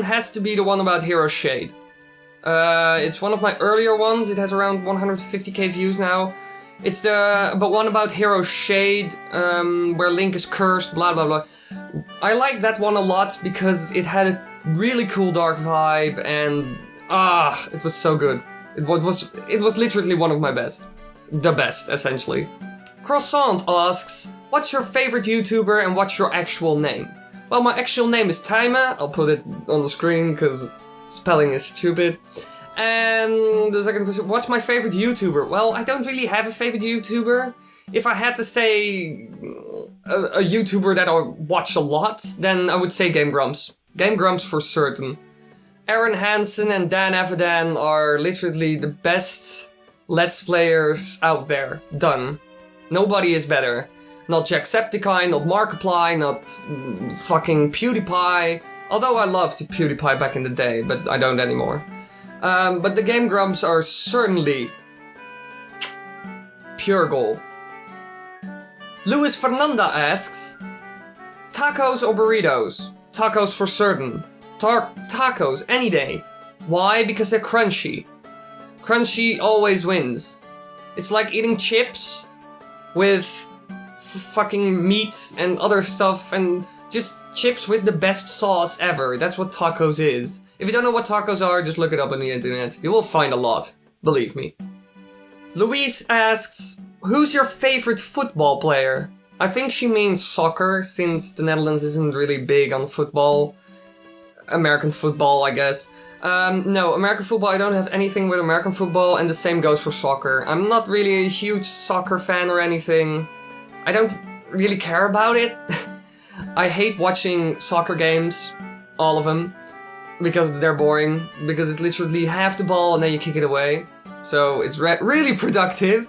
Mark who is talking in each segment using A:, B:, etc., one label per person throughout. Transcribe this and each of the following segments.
A: one has to be the one about Hero Shade. It's one of my earlier ones. It has around 150k views now. It's the one about Hero Shade, where Link is cursed, blah blah blah. I like that one a lot because it had a really cool dark vibe, and it was so good. It was literally one of my best. The best, essentially. Croissant asks, what's your favorite YouTuber and what's your actual name? Well, my actual name is Time. I'll put it on the screen because spelling is stupid. And the second question, what's my favorite YouTuber? Well, I don't really have a favorite YouTuber. If I had to say a YouTuber that I watch a lot, then I would say Game Grumps. Game Grumps for certain. Aaron Hansen and Dan Avidan are literally the best Let's Players out there. Done. Nobody is better. Not Jacksepticeye, not Markiplier, not fucking PewDiePie. Although I loved PewDiePie back in the day, but I don't anymore. But the Game Grumps are certainly pure gold. Luis Fernanda asks, tacos or burritos? Tacos for certain. Tacos any day. Why? Because they're crunchy. Crunchy always wins. It's like eating chips with fucking meat and other stuff, and just chips with the best sauce ever. That's what tacos is. If you don't know what tacos are, just look it up on the internet. You will find a lot. Believe me. Louise asks, who's your favorite football player? I think she means soccer, since the Netherlands isn't really big on football. American football, I guess. No, American football, I don't have anything with American football, and the same goes for soccer. I'm not really a huge soccer fan or anything. I don't really care about it. I hate watching soccer games, all of them, because they're boring, because it's literally half the ball and then you kick it away. So it's really productive.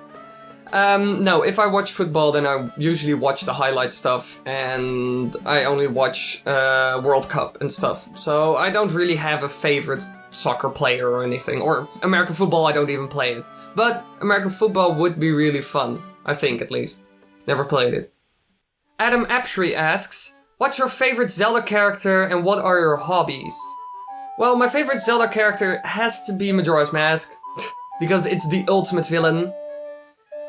A: No, if I watch football, then I usually watch the highlight stuff, and I only watch World Cup and stuff. So I don't really have a favorite soccer player or anything. Or American football, I don't even play it. But American football would be really fun, I think at least. Never played it. Adam Apshree asks, what's your favorite Zelda character and what are your hobbies? Well, my favorite Zelda character has to be Majora's Mask, because it's the ultimate villain.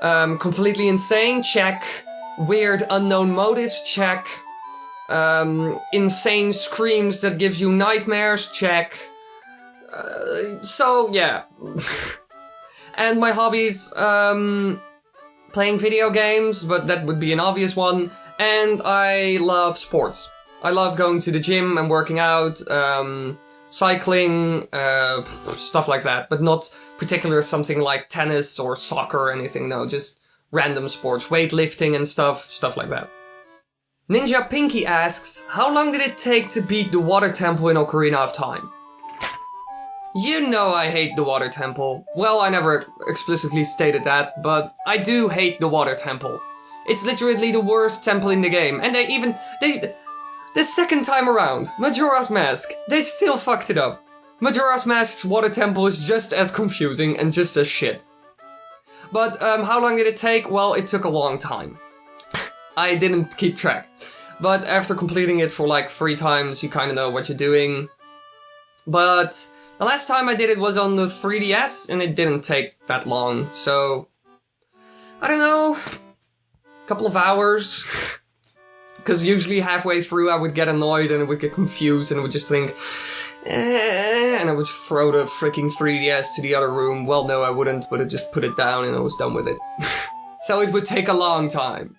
A: Completely insane, check. Weird unknown motives, check. Insane screams that gives you nightmares, check. So, yeah. And my hobbies, playing video games, but that would be an obvious one. And I love sports. I love going to the gym and working out, cycling, stuff like that. But not particular something like tennis or soccer or anything, no, just random sports, weightlifting and stuff like that. Ninja Pinky asks, how long did it take to beat the Water Temple in Ocarina of Time? You know I hate the Water Temple. Well, I never explicitly stated that, but I do hate the Water Temple. It's literally the worst temple in the game, and the second time around, Majora's Mask, they still fucked it up. Majora's Mask's Water Temple is just as confusing and just as shit. But how long did it take? Well, it took a long time. I didn't keep track. But after completing it for like 3 times, you kind of know what you're doing. But the last time I did it was on the 3DS, and it didn't take that long. So, I don't know, a couple of hours. Because usually halfway through I would get annoyed and I would get confused and I would just think, and I would throw the freaking 3DS to the other room. Well, no, I wouldn't, but I just put it down and I was done with it. So it would take a long time.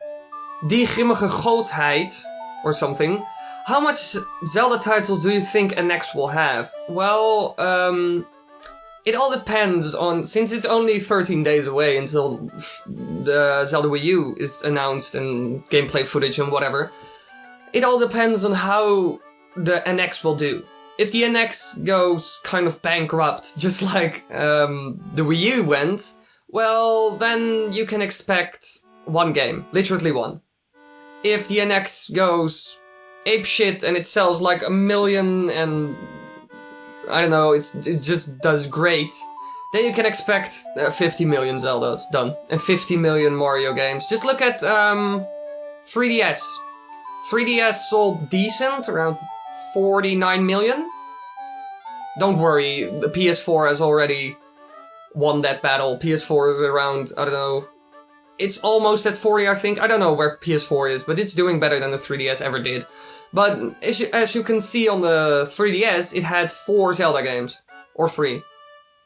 A: Die grimmige gootheid, or something. How much Zelda titles do you think NX will have? Well, it all depends on, since it's only 13 days away until the Zelda Wii U is announced and gameplay footage and whatever. It all depends on how the NX will do. If the NX goes kind of bankrupt, just like the Wii U went, well, then you can expect one game, literally one. If the NX goes apeshit and it sells like 1 million and I don't know, it just does great, then you can expect 50 million Zeldas done and 50 million Mario games. Just look at 3DS. 3DS sold decent, around 49 million. Don't worry, the PS4 has already won that battle. PS4 is around, I don't know, it's almost at 40, I think. I don't know where PS4 is, but it's doing better than the 3DS ever did. But as you can see on the 3DS, it had 4 Zelda games. Or 3.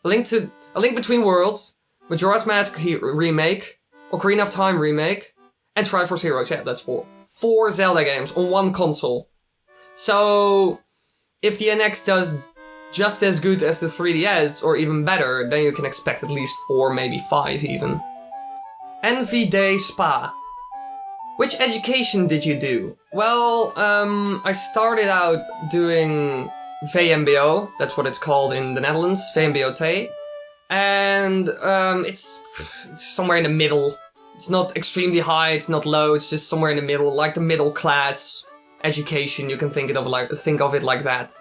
A: A Link Between Worlds, Majora's Mask remake, Ocarina of Time remake, and Triforce Heroes. Yeah, that's 4. 4 Zelda games on one console. So, if the NX does just as good as the 3DS, or even better, then you can expect at least 4, maybe 5 even. Envy Day Spa. Which education did you do? Well, I started out doing VMBO, that's what it's called in the Netherlands, VMBO-T. And it's somewhere in the middle. It's not extremely high, it's not low, it's just somewhere in the middle, like the middle class education, you can think of it like that.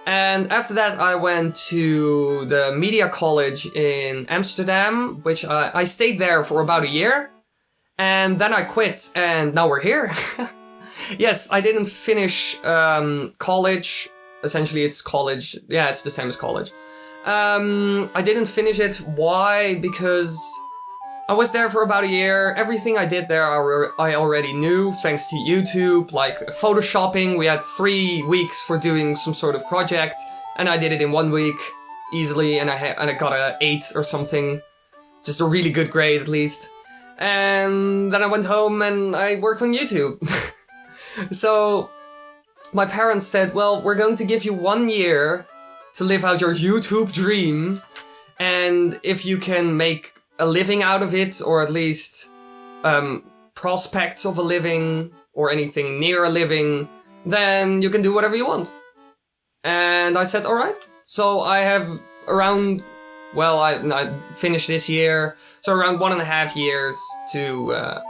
A: And after that I went to the Media College in Amsterdam, which I stayed there for about a year. And then I quit, and now we're here. Yes, I didn't finish college. Essentially, it's college. Yeah, it's the same as college. I didn't finish it. Why? Because I was there for about a year. Everything I did there, I already knew, thanks to YouTube. Like photoshopping, we had 3 weeks for doing some sort of project, and I did it in 1 week easily, and I got a 8 or something, just a really good grade at least. And then I went home and I worked on YouTube. So my parents said, well, we're going to give you 1 year to live out your YouTube dream. And if you can make a living out of it, or at least prospects of a living, or anything near a living, then you can do whatever you want. And I said, alright. So I have around, well, I finished this year, so around 1.5 years to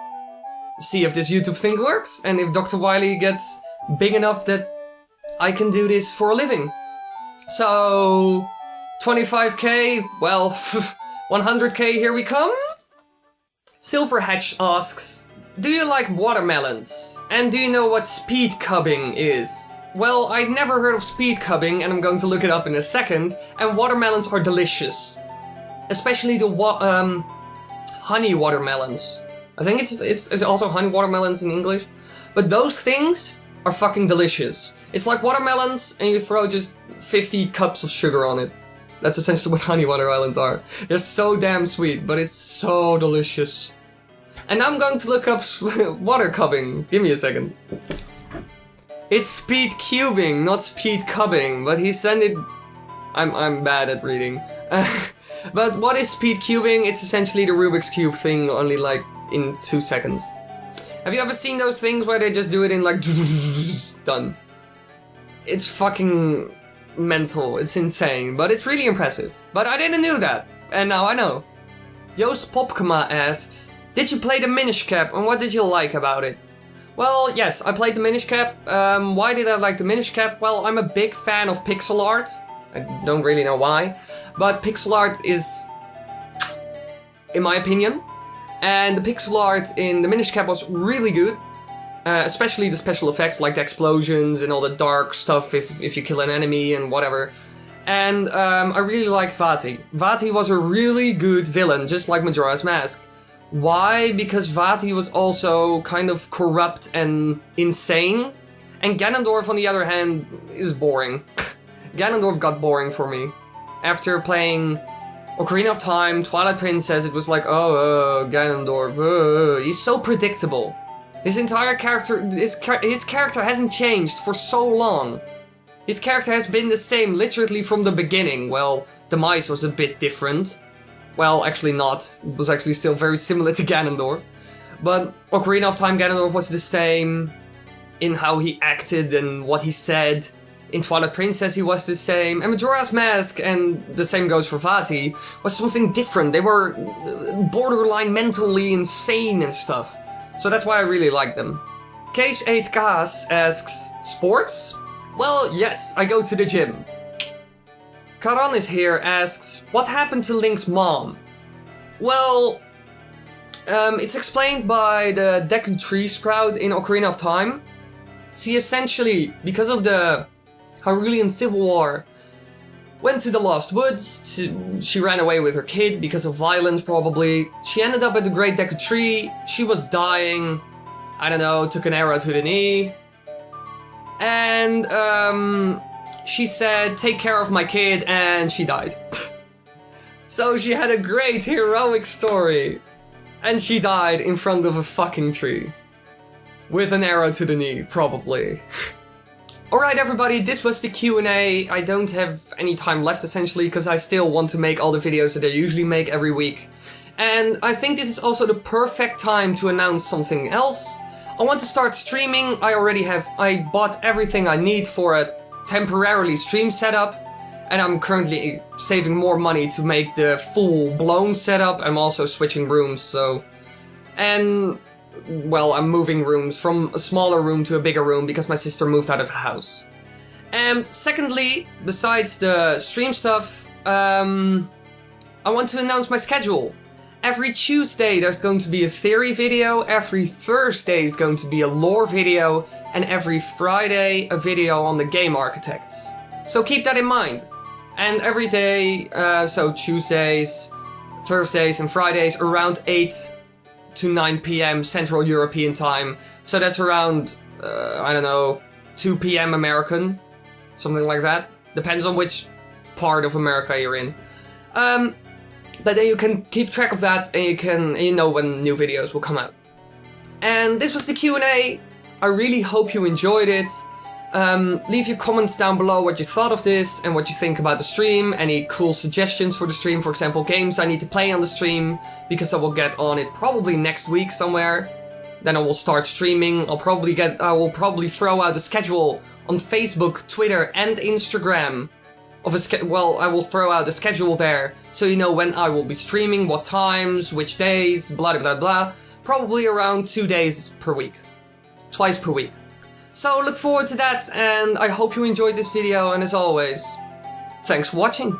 A: see if this YouTube thing works, and if Dr.Wily gets big enough that I can do this for a living. So, 25k, well, 100k, here we come. Silverhatch asks, do you like watermelons? And do you know what speedcubing is? Well, I'd never heard of speedcubing, and I'm going to look it up in a second, and watermelons are delicious. Especially the honey watermelons. I think it's also honey watermelons in English. But those things are fucking delicious. It's like watermelons, and you throw just 50 cups of sugar on it. That's essentially what honey watermelons are. They're so damn sweet, but it's so delicious. And I'm going to look up watercubbing. Give me a second. It's Speedcubing, not Speedcubbing, but he sent it... I'm bad at reading. But what is Speedcubing? It's essentially the Rubik's Cube thing, only like in 2 seconds. Have you ever seen those things where they just do it in like... done? It's fucking mental, it's insane, but it's really impressive. But I didn't know that, and now I know. Joost Popkema asks, did you play the Minish Cap, and what did you like about it? Well, yes, I played the Minish Cap. Why did I like the Minish Cap? Well, I'm a big fan of pixel art. I don't really know why, but pixel art is, in my opinion, and the pixel art in the Minish Cap was really good. Especially the special effects, like the explosions and all the dark stuff if you kill an enemy and whatever. And I really liked Vati. Vati was a really good villain, just like Majora's Mask. Why? Because Vati was also kind of corrupt and insane. And Ganondorf, on the other hand, is boring. Ganondorf got boring for me. After playing Ocarina of Time, Twilight Princess, it was like, Ganondorf, he's so predictable. His entire character, his character hasn't changed for so long. His character has been the same literally from the beginning. Well, Demise was a bit different. Well, actually not. It was actually still very similar to Ganondorf. But Ocarina of Time Ganondorf was the same in how he acted and what he said. In Twilight Princess he was the same. And Majora's Mask, and the same goes for Vati, was something different. They were borderline mentally insane and stuff. So that's why I really like them. Case 8 Kaas asks, sports? Well, yes, I go to the gym. Karan is here, asks, what happened to Link's mom? Well, it's explained by the Deku Tree Sprout in Ocarina of Time. She essentially, because of the Hyrulean Civil War, went to the Lost Woods. She ran away with her kid because of violence, probably. She ended up at the Great Deku Tree. She was dying. I don't know, took an arrow to the knee. And she said, take care of my kid, and she died. So she had a great heroic story. And she died in front of a fucking tree. With an arrow to the knee, probably. Alright everybody, this was the Q&A. I don't have any time left essentially, because I still want to make all the videos that I usually make every week. And I think this is also the perfect time to announce something else. I want to start streaming. I bought everything I need for a temporarily stream setup. And I'm currently saving more money to make the full-blown setup. I'm also switching rooms, so... And... well, I'm moving rooms from a smaller room to a bigger room because my sister moved out of the house. And secondly, besides the stream stuff, I want to announce my schedule. Every Tuesday there's going to be a theory video, every Thursday is going to be a lore video, and every Friday a video on the game architects. So keep that in mind. And every day, so Tuesdays, Thursdays and Fridays around 8 to 9 PM Central European time. So that's around, I don't know, 2 PM American. Something like that. Depends on which part of America you're in. But then you can keep track of that and you know when new videos will come out. And this was the Q&A. I really hope you enjoyed it. Leave your comments down below what you thought of this and what you think about the stream. Any cool suggestions for the stream, for example, games I need to play on the stream, because I will get on it probably next week somewhere. Then I will start streaming. I will probably throw out a schedule on Facebook, Twitter, and Instagram. I will throw out a schedule there, so you know when I will be streaming, what times, which days, blah blah blah. Probably around 2 days per week. Twice per week. So look forward to that, and I hope you enjoyed this video, and as always, thanks for watching.